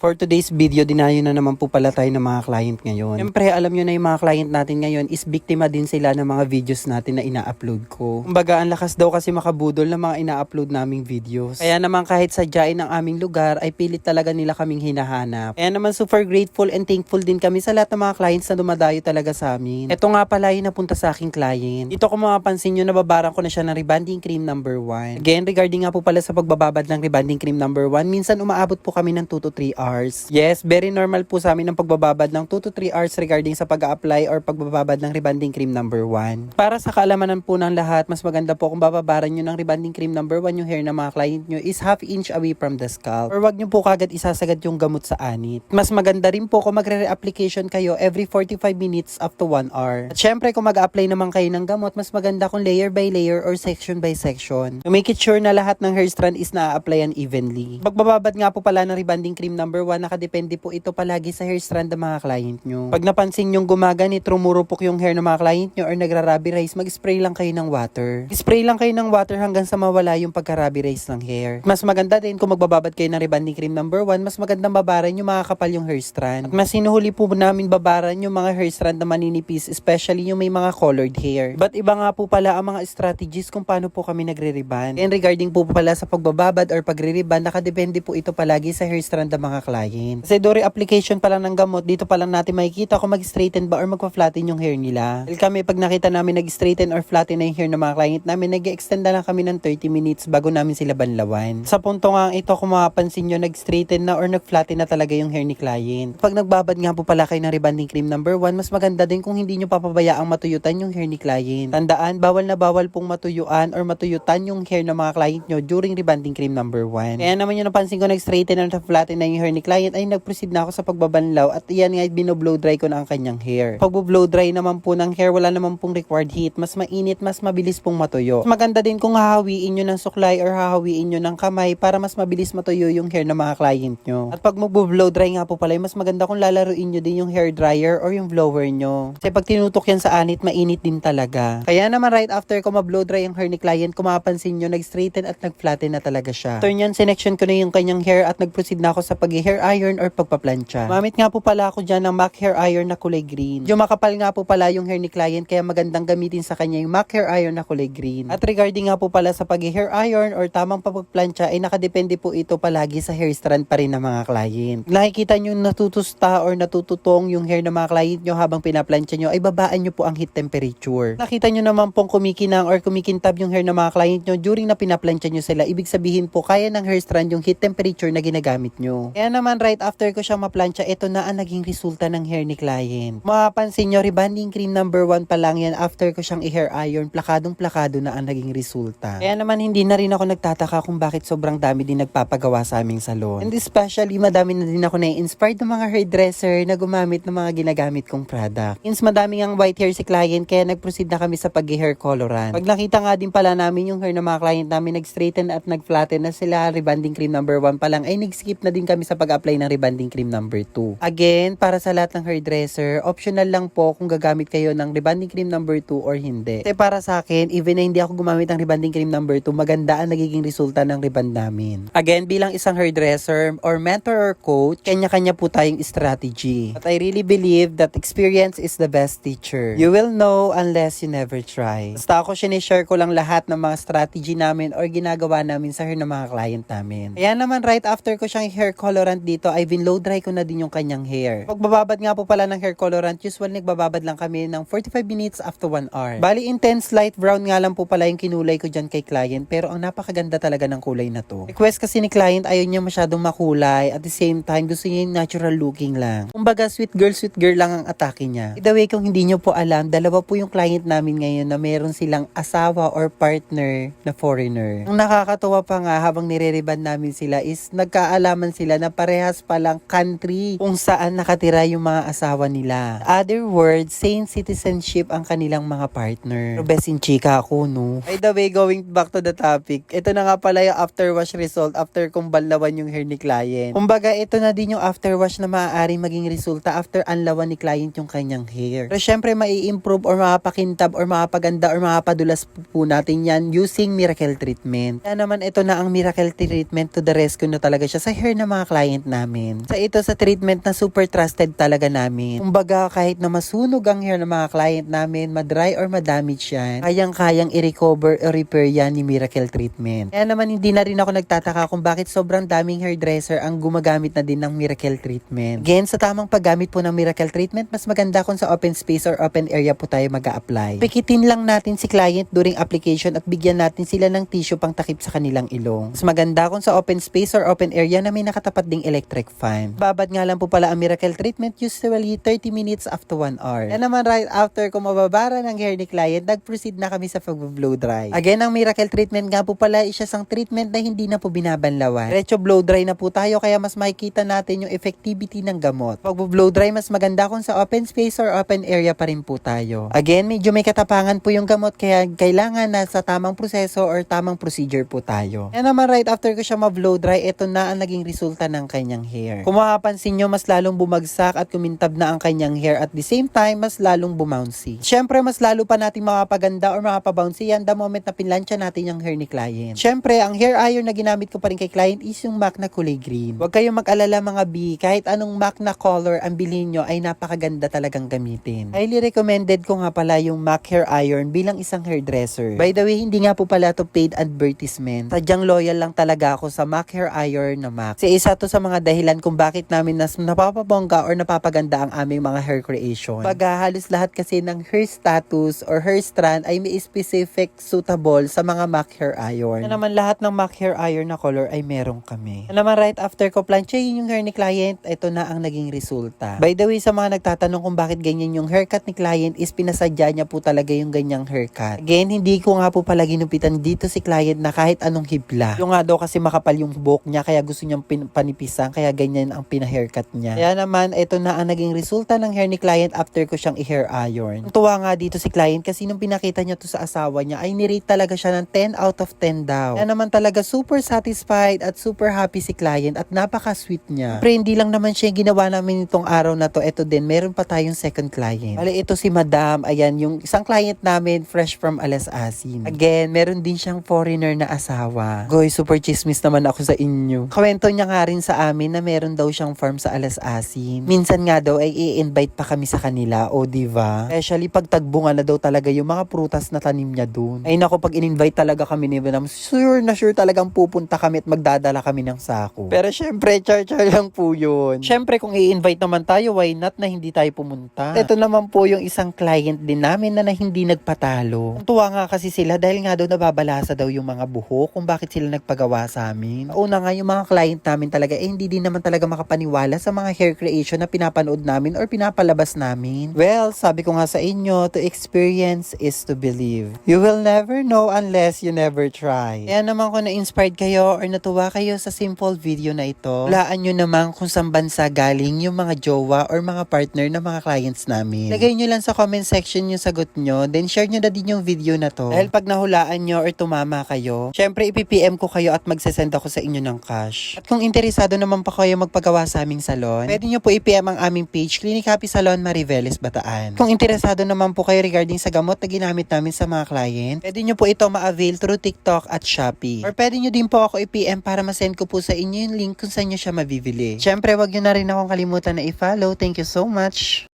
For today's video, dinayo na naman po pala tayo ng mga client ngayon. Siyempre, alam nyo na yung mga client natin ngayon is biktima din sila ng mga videos natin na ina-upload ko. Kumbaga, ang lakas daw kasi makabudol ng mga ina-upload naming videos. Kaya naman kahit sadyain ng aming lugar, ay pilit talaga nila kaming hinahanap. Kaya naman super grateful and thankful din kami sa lahat ng mga clients na dumadayo talaga sa amin. Ito nga pala yung napunta sa aking client. Ito kung mapapansin nyo, nababaran ko na siya ng rebonding cream number 1. Again, regarding nga po pala sa pagbababad ng rebonding cream number 1, minsan umaabot po kami ng 2 to 3 hours. Yes, very normal po sa amin ang pagbababad ng 2 to 3 hours regarding sa pag-a-apply or pagbababad ng rebonding cream number 1. Para sa kaalamanan po ng lahat, mas maganda po kung bababaran nyo ng rebonding cream number 1 yung hair ng mga client nyo is half inch away from the scalp. Or wag nyo po kagad isasagad yung gamot sa anit. Mas maganda rin po kung magre-reapplication kayo every 45 minutes up to 1 hour. At syempre kung mag-a-apply naman kayo ng gamot, mas maganda kung layer by layer or section by section. To make it sure na lahat ng hair strand is na-applyan evenly. Pagbababad nga po pala ng rebonding cream number 1, nakadepende po ito palagi sa hair strand ng mga client nyo. Pag napansin nyong gumaganit, rumurupok yung hair ng mga client nyo or nagra-rubber-rize, mag-spray lang kayo ng water. Spray lang kayo ng water hanggang sa mawala yung pagka-rubber-rize ng hair. Mas maganda din kung magbababad kayo ng rebonding cream number 1, mas magandang babaran yung makakapal yung hair strand. At mas hinuhuli po namin babaran yung mga hair strand na maninipis, especially yung may mga colored hair. But iba nga po pala ang mga strategies kung paano po kami nagre-rebond. And regarding po pala sa pagbababad or pagre-rebond, nakadepende po ito palagi sa hair strand ng mga client. Kasi do application pa lang ng gamot, dito pa lang natin makikita kung mag-straighten ba or magpa-flatten yung hair nila. Dahil kami, pag nakita namin nag-straighten or flatten na yung hair ng mga client namin, nag-extend na lang kami ng 30 minutes bago namin sila banlawan. Sa punto nga ito, kung mapapansin nyo, nag-straighten na or nag-flatten na talaga yung hair ni client. Pag nagbabad nga po pala kayo ng rebonding cream number 1, mas maganda din kung hindi nyo papabayaang matuyutan yung hair ni client. Tandaan, bawal na bawal pong matuyuan or matuyutan yung hair ng mga client nyo during rebonding cream number 1. Kaya naman yung napansin ko, nag-straighten or nag-flatten na yung hair ni client, ay nag-proceed na ako sa pagbabanlaw at iyan nga binoblow dry ko na ang kanyang hair. Pag blow dry naman po ng hair, wala naman pong required heat, mas mainit, mas mabilis pong matuyo. Mas maganda din kung hahawiin nyo ng suklay or hahawiin nyo ng kamay para mas mabilis matuyo yung hair ng mga client nyo. At pag mag-blow dry nga po pala, mas maganda kung lalaruin nyo din yung hair dryer or yung blower nyo. Kasi pag tinutok yan sa anit, mainit din talaga. Kaya naman right after ko ma-blow dry yung hair ni client, kung mapapansin nyo, nag-straighten at nag-flatten na talaga siya. Turn yan, sinection ko na yung kanyang hair at nag-proceed na ako sa pag-hair iron or pagpaplansya. Gamit nga po pala ako dyan ng MAC hair iron na kulay green. Yung makapal nga po pala yung hair ni client, kaya magandang gamitin sa kanya yung MAC hair iron na kulay green. At regarding nga po pala sa pag-hair iron or tamang pagpaplansya, ay nakadepende po ito palagi sa hair strand pa rin ng mga client. Nakikita nyo natutusta or natututong yung hair ng mga client nyo habang pinaplansya nyo, ay babaan nyo po ang heat temperature. Nakita nyo naman pong kumikinang or kumikintab yung hair ng mga client nyo during na pinaplansya nyo sila. Ibig sabihin po, kaya ng hair strand yung heat temperature na ginagamit nyo. Kaya naman right after ko siyang maplansya, ito na ang naging resulta ng hair ni client. Mapapansin nyo, rebonding cream number 1 pa lang yan, after ko siyang i-hair iron, plakadong-plakado na ang naging resulta. Kaya naman hindi na rin ako nagtataka kung bakit sobrang dami din nagpapagawa sa aming salon. And especially, madami na din ako na-inspired ng mga hairdresser na gumamit ng mga ginagamit kong product. Since madami ang white hair si client, kaya nag-proceed na kami sa pag-hair coloran. Pag nakita nga din pala namin yung hair ng mga client namin nag-straighten at nag-flatten na sila, rebonding cream number 1 pa lang, ay nag-skip na din kami sa pag-apply ng rebonding cream number 2. Again, para sa lahat ng hairdresser, optional lang po kung gagamit kayo ng rebonding cream number 2 or hindi. Kasi para sa akin, even na hindi ako gumamit ng rebonding cream number 2, maganda ang nagiging resulta ng rebond namin. Again, bilang isang hairdresser or mentor or coach, kanya-kanya po tayong strategy. But I really believe that experience is the best teacher. You will know unless you never try. Basta ako, sinishare ko lang lahat ng mga strategy namin or ginagawa namin sa hair ng mga client namin. Kaya naman right after ko siyang hair colorant dito, ay binlow dry ko na din yung kanyang hair. Pagbababad nga po pala ng hair colorant, usually nagbababad lang kami ng 45 minutes after 1 hour. Bali, intense light brown nga lang po pala yung kinulay ko dyan kay client, pero ang napakaganda talaga ng kulay na to. Request kasi ni client, ayaw niya masyadong makulay, at the same time, gusto niya yung natural looking lang. Kumbaga, sweet girl lang ang atake niya. By the way, kung hindi niyo po alam, dalawa po yung client namin ngayon na meron silang asawa or partner na foreigner. Ang nakakatuwa pa nga, habang nire-reband namin sila is nagkaalaman sila na parehas palang country kung saan nakatira yung mga asawa nila. Other words, same citizenship ang kanilang mga partner. Pero best in chika ako, no? By the way, going back to the topic, ito na nga pala yung after wash result after kong banlawan yung hair ni client. Kumbaga, ito na din yung after wash na maaaring maging resulta after anlawan ni client yung kanyang hair. Pero syempre, mai-improve or mapakintab or mapaganda or mapadulas po natin yan using miracle treatment. Kaya naman, ito na ang miracle treatment to the rescue na talaga siya sa hair ng mga client client namin. Sa treatment na super trusted talaga namin. Kumbaga kahit na masunog ang hair ng mga client namin, madry or madamage yan, kayang-kayang i-recover o repair yan ni Miracle Treatment. Kaya naman hindi na rin ako nagtataka kung bakit sobrang daming hairdresser ang gumagamit na din ng Miracle Treatment. Again, sa tamang paggamit po ng Miracle Treatment, mas maganda kung sa open space or open area po tayo mag-a-apply. Pikitin lang natin si client during application at bigyan natin sila ng tissue pang takip sa kanilang ilong. Mas maganda kung sa open space or open area na may nakatapat ding electric fan. Babad nga lang po pala ang Miracle Treatment, usually 30 minutes up to 1 hour. Yan naman right after kung mababara ng hair ni client, nag-proceed na kami sa pag-blow dry. Again, ang Miracle Treatment nga po pala is isang treatment na hindi na po binabanlawan. Diretso blow dry na po tayo kaya mas makikita natin yung effectivity ng gamot. Pag-blow dry, mas maganda kung sa open space or open area pa rin po tayo. Again, medyo may katapangan po yung gamot kaya kailangan na sa tamang proseso or tamang procedure po tayo. Yan naman right after ko siya ma-blow dry, ito na ang naging resulta ng kanyang hair. Kung makapansin nyo, mas lalong bumagsak at kumintab na ang kanyang hair at the same time, mas lalong bumouncy. Siyempre, mas lalo pa nating makapaganda or makapabouncy yan the moment na pinlansya natin yung hair ni client. Siyempre, ang hair iron na ginamit ko pa rin kay client is yung MAC na kulay green. Huwag kayong mag-alala mga B, kahit anong MAC na color ang bilhin nyo ay napakaganda talagang gamitin. Highly recommended ko nga pala yung MAC hair iron bilang isang hairdresser. By the way, hindi nga po pala to paid advertisement. Sadyang loyal lang talaga ako sa MAC hair iron na MAC. Kasi isa to sa mga dahilan kung bakit namin napapabongga or napapaganda ang aming mga hair creation. Halos lahat kasi ng hair status or hair strand ay may specific suitable sa mga MAC hair iron. Na naman lahat ng MAC hair iron na color ay meron kami. Na naman right after ko planchayin yung hair ni client, ito na ang naging resulta. By the way, sa mga nagtatanong kung bakit ganyan yung haircut ni client is pinasadya niya po talaga yung ganyang haircut. Again, hindi ko nga po pala ginupitan dito si client na kahit anong hibla. Yung nga daw kasi makapal yung buhok niya kaya gusto niyang panipisan kaya ganyan ang pina-haircut niya. Kaya naman, ito na ang naging resulta ng hair ni client after ko siyang i-hair iron. Tuwa nga dito si client kasi nung pinakita niya to sa asawa niya ay nirate talaga siya ng 10 out of 10 daw. Kaya naman talaga super satisfied at super happy si client at napaka-sweet niya. Pero hindi lang naman siya ginawa namin itong araw na to. Ito din, meron pa tayong second client. Bale, ito si Madam. Ayan, yung isang client namin fresh from Alas Asin. Again, meron din siyang foreigner na asawa. Goy, super chismis naman ako sa inyo. Kwento niya nga rin sa amin na meron daw siyang farm sa Alas Asin. Minsan nga daw ay i-invite pa kami sa kanila, o diba? Especially pag tagbunga na daw talaga yung mga prutas na tanim niya dun. Ay nako, pag in-invite talaga kami ni Madam, sure na sure talagang pupunta kami at magdadala kami ng sako. Pero syempre, char-char lang po yun. Syempre, kung i-invite naman tayo, why not na hindi tayo pumunta? Ito naman po yung isang client din namin na hindi nagpatalo. Tuwa nga kasi sila dahil nga daw nababalasa daw yung mga buhok kung bakit sila nagpagawa sa amin. Una nga, yung mga client namin talaga, hindi din naman talaga makapaniwala sa mga hair creation na pinapanood namin or pinapalabas namin. Well, sabi ko nga sa inyo, to experience is to believe. You will never know unless you never try. Kaya naman kung na-inspired kayo or natuwa kayo sa simple video na ito, hulaan nyo naman kung saan bansa galing yung mga jowa or mga partner na mga clients namin. Lagay nyo lang sa comment section yung sagot nyo, then share nyo na din yung video na to. Dahil pag nahulaan nyo or tumama kayo, syempre ipipm ko kayo at magsasend ako sa inyo ng cash. At kung interesado naman pa kayo magpagawa sa aming salon, pwede nyo po i-PM ang aming page, Clinic Happy Salon Mariveles, Bataan. Kung interesado naman po kayo regarding sa gamot na ginamit namin sa mga client, pwede nyo po ito ma-avail through TikTok at Shopee. Or pwede nyo din po ako i-PM para ma-send ko po sa inyo yung link kung saan nyo siya mabibili. Syempre, wag nyo na rin akong kalimutan na i-follow. Thank you so much!